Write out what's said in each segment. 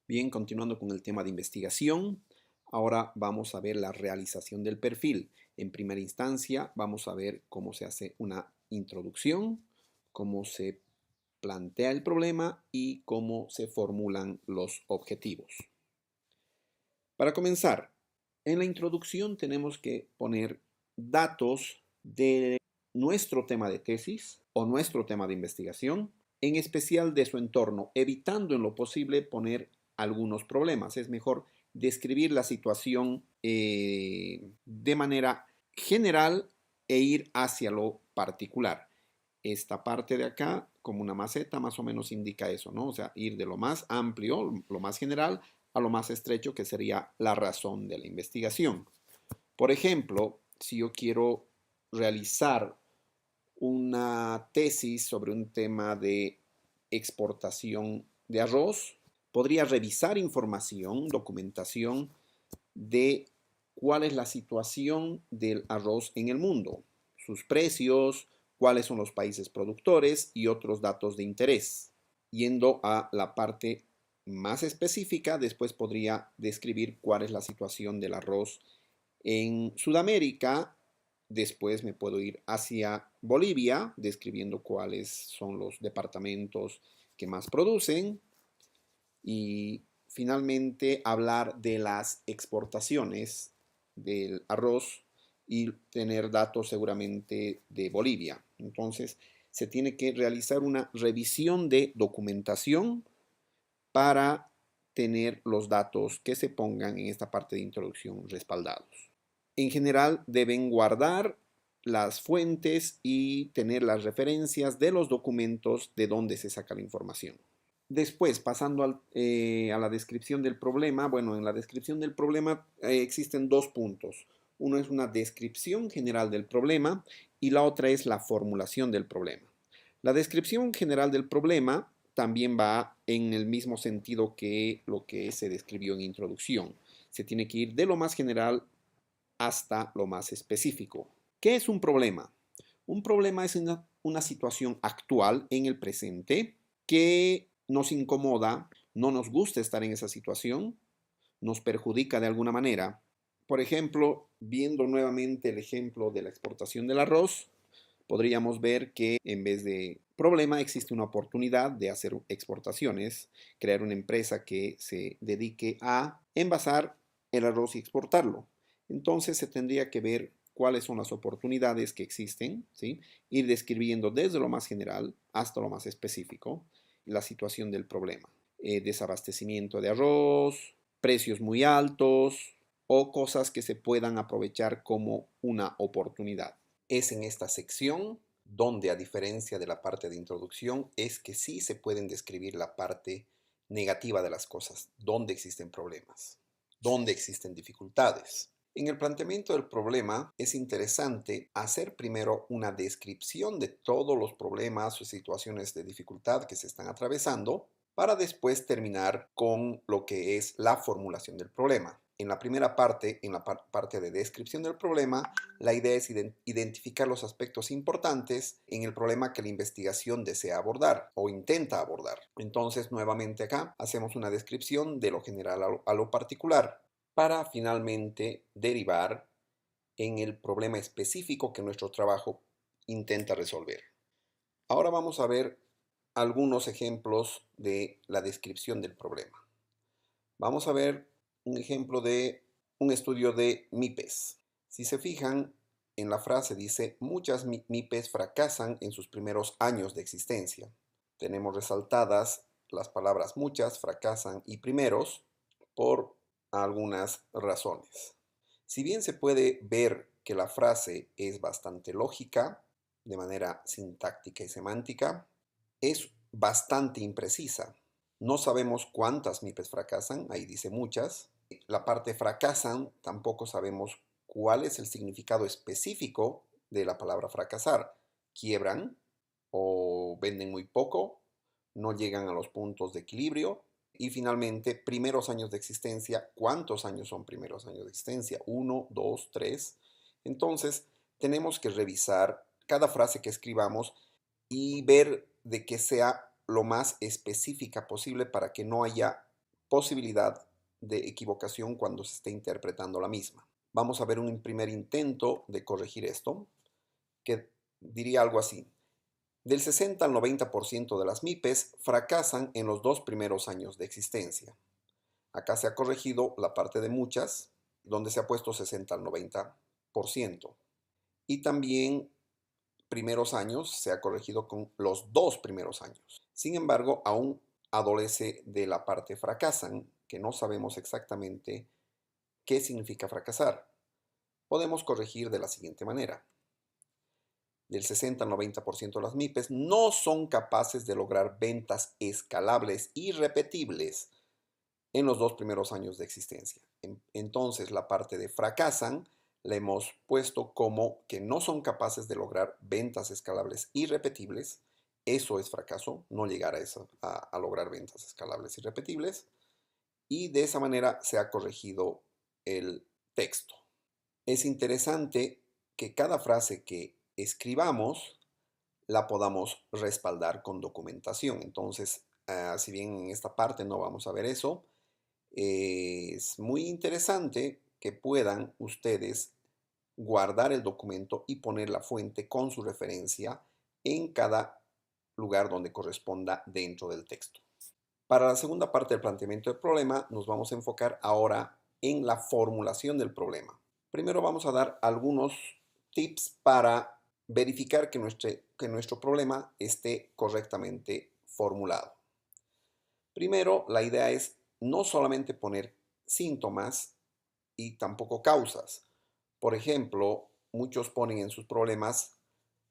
Bien, continuando con el tema de investigación, ahora vamos a ver la realización del perfil. En primera instancia, vamos a ver cómo se hace una introducción, cómo se plantea el problema y cómo se formulan los objetivos. Para comenzar, en la introducción tenemos que poner datos de nuestro tema de tesis o nuestro tema de investigación, en especial de su entorno, evitando en lo posible poner algunos problemas. Es mejor describir la situación de manera general e ir hacia lo particular. Esta parte de acá, como una maceta, más o menos indica eso, ¿no? O sea, ir de lo más amplio, lo más general, a lo más estrecho, que sería la razón de la investigación. Por ejemplo, si yo quiero realizar una tesis sobre un tema de exportación de arroz, podría revisar información, documentación de cuál es la situación del arroz en el mundo, sus precios, cuáles son los países productores y otros datos de interés. Yendo a la parte más específica, después podría describir cuál es la situación del arroz en Sudamérica. Después me puedo ir hacia Bolivia, describiendo cuáles son los departamentos que más producen. Y finalmente hablar de las exportaciones del arroz y tener datos seguramente de Bolivia. Entonces, se tiene que realizar una revisión de documentación para tener los datos que se pongan en esta parte de introducción respaldados. En general, deben guardar las fuentes y tener las referencias de los documentos de donde se saca la información. Después, pasando a la descripción del problema, bueno, en la descripción del problema existen dos puntos. Uno es una descripción general del problema y la otra es la formulación del problema. La descripción general del problema también va en el mismo sentido que lo que se describió en introducción. Se tiene que ir de lo más general hasta lo más específico. ¿Qué es un problema? Un problema es una situación actual en el presente que nos incomoda, no nos gusta estar en esa situación, nos perjudica de alguna manera. Por ejemplo, viendo nuevamente el ejemplo de la exportación del arroz, podríamos ver que en vez de problema existe una oportunidad de hacer exportaciones, crear una empresa que se dedique a envasar el arroz y exportarlo. Entonces se tendría que ver cuáles son las oportunidades que existen, ¿sí? Ir describiendo desde lo más general hasta lo más específico la situación del problema. Desabastecimiento de arroz, precios muy altos o cosas que se puedan aprovechar como una oportunidad. Es en esta sección donde, a diferencia de la parte de introducción, es que sí se pueden describir la parte negativa de las cosas, donde existen problemas, donde existen dificultades. En el planteamiento del problema es interesante hacer primero una descripción de todos los problemas o situaciones de dificultad que se están atravesando para después terminar con lo que es la formulación del problema. En la primera parte, en la parte de descripción del problema, la idea es identificar los aspectos importantes en el problema que la investigación desea abordar o intenta abordar. Entonces, nuevamente acá, hacemos una descripción de lo general a lo particular para finalmente derivar en el problema específico que nuestro trabajo intenta resolver. Ahora vamos a ver algunos ejemplos de la descripción del problema. Vamos a ver un ejemplo de un estudio de MIPES. Si se fijan, en la frase dice, muchas MIPES fracasan en sus primeros años de existencia. Tenemos resaltadas las palabras muchas, fracasan y primeros por algunas razones. Si bien se puede ver que la frase es bastante lógica, de manera sintáctica y semántica, es bastante imprecisa. No sabemos cuántas MIPES fracasan, ahí dice muchas. La parte fracasan, tampoco sabemos cuál es el significado específico de la palabra fracasar. Quiebran o venden muy poco, no llegan a los puntos de equilibrio. Y finalmente, primeros años de existencia. ¿Cuántos años son primeros años de existencia? ¿Uno, dos, tres? Entonces, tenemos que revisar cada frase que escribamos y ver de que sea lo más específica posible para que no haya posibilidad de equivocación cuando se esté interpretando la misma. Vamos a ver un primer intento de corregir esto, que diría algo así. Del 60 al 90% de las MIPES fracasan en los 2 primeros años de existencia. Acá se ha corregido la parte de muchas, donde se ha puesto 60 al 90%. Y también primeros años se ha corregido con los 2 primeros años. Sin embargo, aún adolece de la parte fracasan, que no sabemos exactamente qué significa fracasar. Podemos corregir de la siguiente manera. Del 60 al 90% de las MIPES no son capaces de lograr ventas escalables y repetibles en los 2 primeros años de existencia. Entonces, la parte de fracasan la hemos puesto como que no son capaces de lograr ventas escalables y repetibles. Eso es fracaso, no llegar a lograr ventas escalables y repetibles. Y de esa manera se ha corregido el texto. Es interesante que cada frase que escribamos la podamos respaldar con documentación. Entonces, si bien en esta parte no vamos a ver eso, es muy interesante que puedan ustedes guardar el documento y poner la fuente con su referencia en cada lugar donde corresponda dentro del texto. Para la segunda parte del planteamiento del problema, nos vamos a enfocar ahora en la formulación del problema. Primero vamos a dar algunos tips para verificar que nuestro problema esté correctamente formulado. Primero, la idea es no solamente poner síntomas y tampoco causas. Por ejemplo, muchos ponen en sus problemas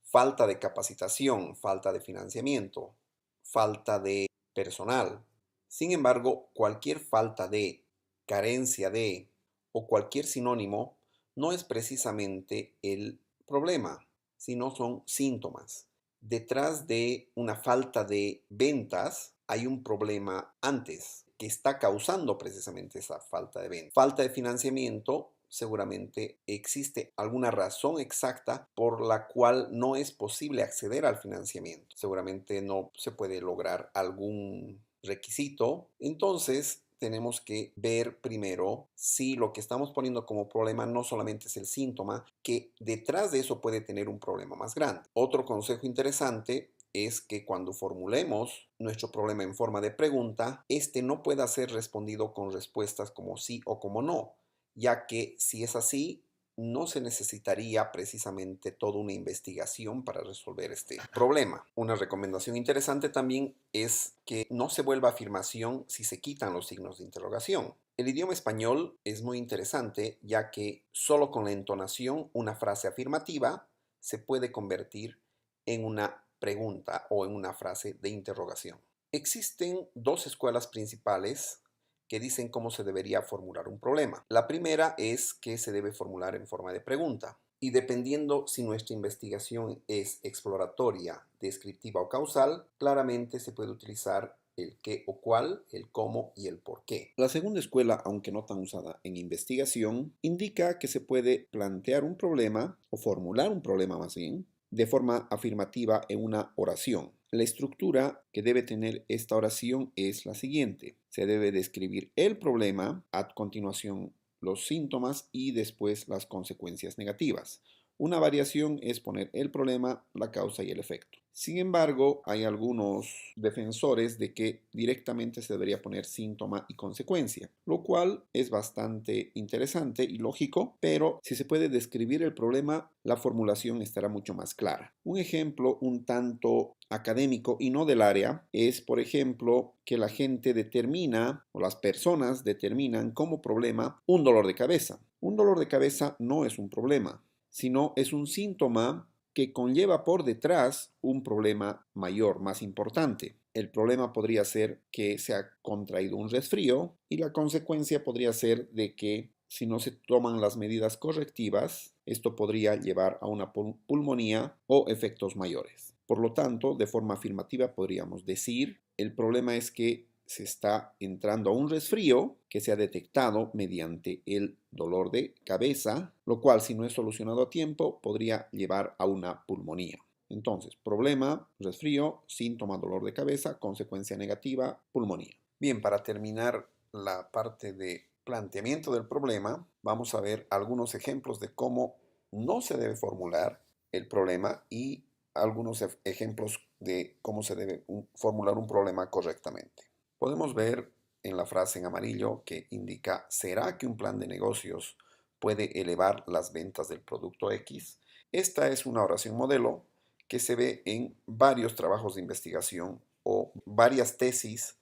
falta de capacitación, falta de financiamiento, falta de personal. Sin embargo, cualquier falta de, carencia de o cualquier sinónimo no es precisamente el problema, sino son síntomas. Detrás de una falta de ventas hay un problema antes que está causando precisamente esa falta de ventas. Falta de financiamiento, seguramente existe alguna razón exacta por la cual no es posible acceder al financiamiento. Seguramente no se puede lograr algún requisito. Entonces, tenemos que ver primero si lo que estamos poniendo como problema no solamente es el síntoma, que detrás de eso puede tener un problema más grande. Otro consejo interesante es que cuando formulemos nuestro problema en forma de pregunta, este no pueda ser respondido con respuestas como sí o como no, ya que si es así, no se necesitaría precisamente toda una investigación para resolver este problema. Una recomendación interesante también es que no se vuelva afirmación si se quitan los signos de interrogación. El idioma español es muy interesante, ya que solo con la entonación una frase afirmativa se puede convertir en una pregunta o en una frase de interrogación. Existen dos escuelas principales que dicen cómo se debería formular un problema. La primera es que se debe formular en forma de pregunta. Y dependiendo si nuestra investigación es exploratoria, descriptiva o causal, claramente se puede utilizar el qué o cuál, el cómo y el por qué. La segunda escuela, aunque no tan usada en investigación, indica que se puede plantear un problema o formular un problema más bien de forma afirmativa en una oración. La estructura que debe tener esta oración es la siguiente. Se debe describir el problema, a continuación los síntomas y después las consecuencias negativas. Una variación es poner el problema, la causa y el efecto. Sin embargo, hay algunos defensores de que directamente se debería poner síntoma y consecuencia, lo cual es bastante interesante y lógico, pero si se puede describir el problema, la formulación estará mucho más clara. Un ejemplo un tanto académico y no del área es, por ejemplo, que la gente determina o las personas determinan como problema un dolor de cabeza. Un dolor de cabeza no es un problema, sino es un síntoma que conlleva por detrás un problema mayor, más importante. El problema podría ser que se ha contraído un resfrío y la consecuencia podría ser de que si no se toman las medidas correctivas, esto podría llevar a una pulmonía o efectos mayores. Por lo tanto, de forma afirmativa podríamos decir, el problema es que se está entrando a un resfrío que se ha detectado mediante el dolor de cabeza, lo cual si no es solucionado a tiempo podría llevar a una pulmonía. Entonces, problema, resfrío, síntoma, dolor de cabeza, consecuencia negativa, pulmonía. Bien, para terminar la parte de planteamiento del problema, vamos a ver algunos ejemplos de cómo no se debe formular el problema y algunos ejemplos de cómo se debe formular un problema correctamente. Podemos ver en la frase en amarillo que indica ¿será que un plan de negocios puede elevar las ventas del producto X? Esta es una oración modelo que se ve en varios trabajos de investigación o varias tesis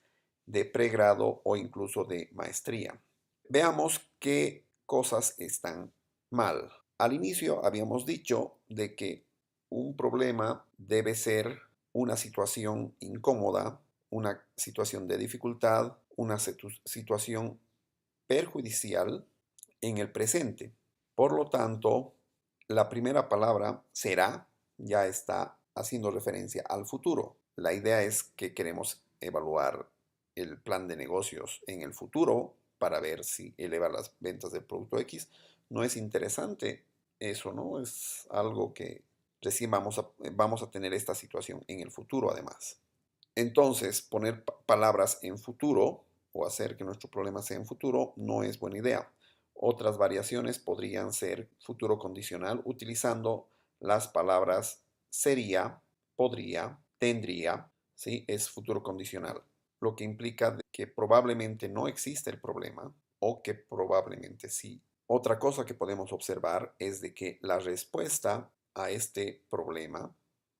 de pregrado o incluso de maestría. Veamos qué cosas están mal. Al inicio habíamos dicho de que un problema debe ser una situación incómoda, una situación de dificultad, una situación perjudicial en el presente. Por lo tanto, la primera palabra será ya está haciendo referencia al futuro. La idea es que queremos evaluar el plan de negocios en el futuro para ver si eleva las ventas del producto X. No es interesante eso, ¿no? Es algo que recién vamos a tener esta situación en el futuro además. Entonces, poner palabras en futuro o hacer que nuestro problema sea en futuro no es buena idea. Otras variaciones podrían ser futuro condicional utilizando las palabras sería, podría, tendría, ¿sí? Es futuro condicional, lo que implica que probablemente no existe el problema o que probablemente sí. Otra cosa que podemos observar es de que la respuesta a este problema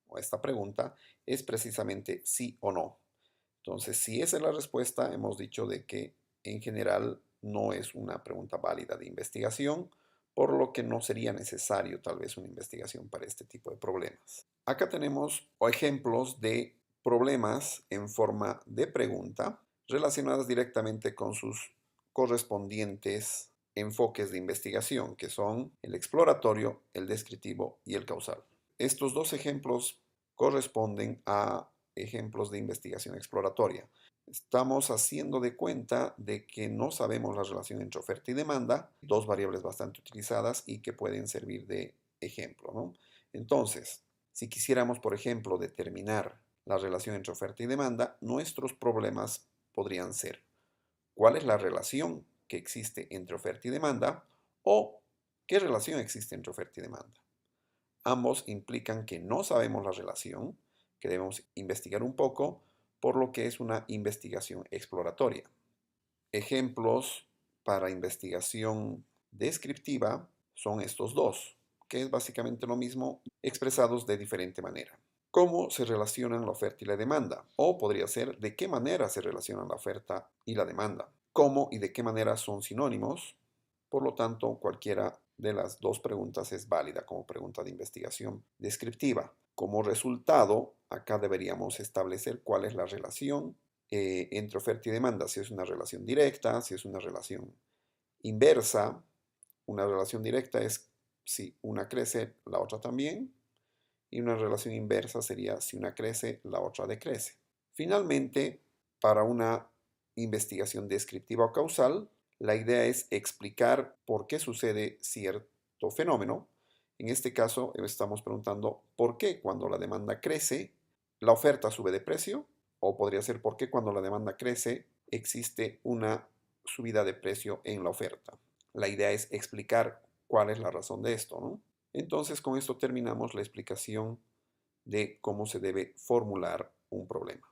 o a esta pregunta es precisamente sí o no. Entonces, si esa es la respuesta, hemos dicho de que en general no es una pregunta válida de investigación, por lo que no sería necesario tal vez una investigación para este tipo de problemas. Acá tenemos ejemplos de problemas en forma de pregunta relacionadas directamente con sus correspondientes enfoques de investigación, que son el exploratorio, el descriptivo y el causal. Estos dos ejemplos corresponden a ejemplos de investigación exploratoria. Estamos haciendo de cuenta de que no sabemos la relación entre oferta y demanda, dos variables bastante utilizadas y que pueden servir de ejemplo, ¿no? Entonces, si quisiéramos, por ejemplo, determinar la relación entre oferta y demanda, nuestros problemas podrían ser: ¿cuál es la relación que existe entre oferta y demanda? O ¿qué relación existe entre oferta y demanda? Ambos implican que no sabemos la relación, que debemos investigar un poco, por lo que es una investigación exploratoria. Ejemplos para investigación descriptiva son estos dos, que es básicamente lo mismo, expresados de diferente manera. ¿Cómo se relacionan la oferta y la demanda? O podría ser, ¿de qué manera se relacionan la oferta y la demanda? ¿Cómo y de qué manera son sinónimos? Por lo tanto, cualquiera de las dos preguntas es válida como pregunta de investigación descriptiva. Como resultado, acá deberíamos establecer cuál es la relación entre oferta y demanda, si es una relación directa, si es una relación inversa. Una relación directa es si una crece, la otra también, y una relación inversa sería si una crece, la otra decrece. Finalmente, para una investigación descriptiva o causal, la idea es explicar por qué sucede cierto fenómeno. En este caso, estamos preguntando por qué cuando la demanda crece, la oferta sube de precio, o podría ser por qué cuando la demanda crece, existe una subida de precio en la oferta. La idea es explicar cuál es la razón de esto, ¿no? Entonces, con esto terminamos la explicación de cómo se debe formular un problema.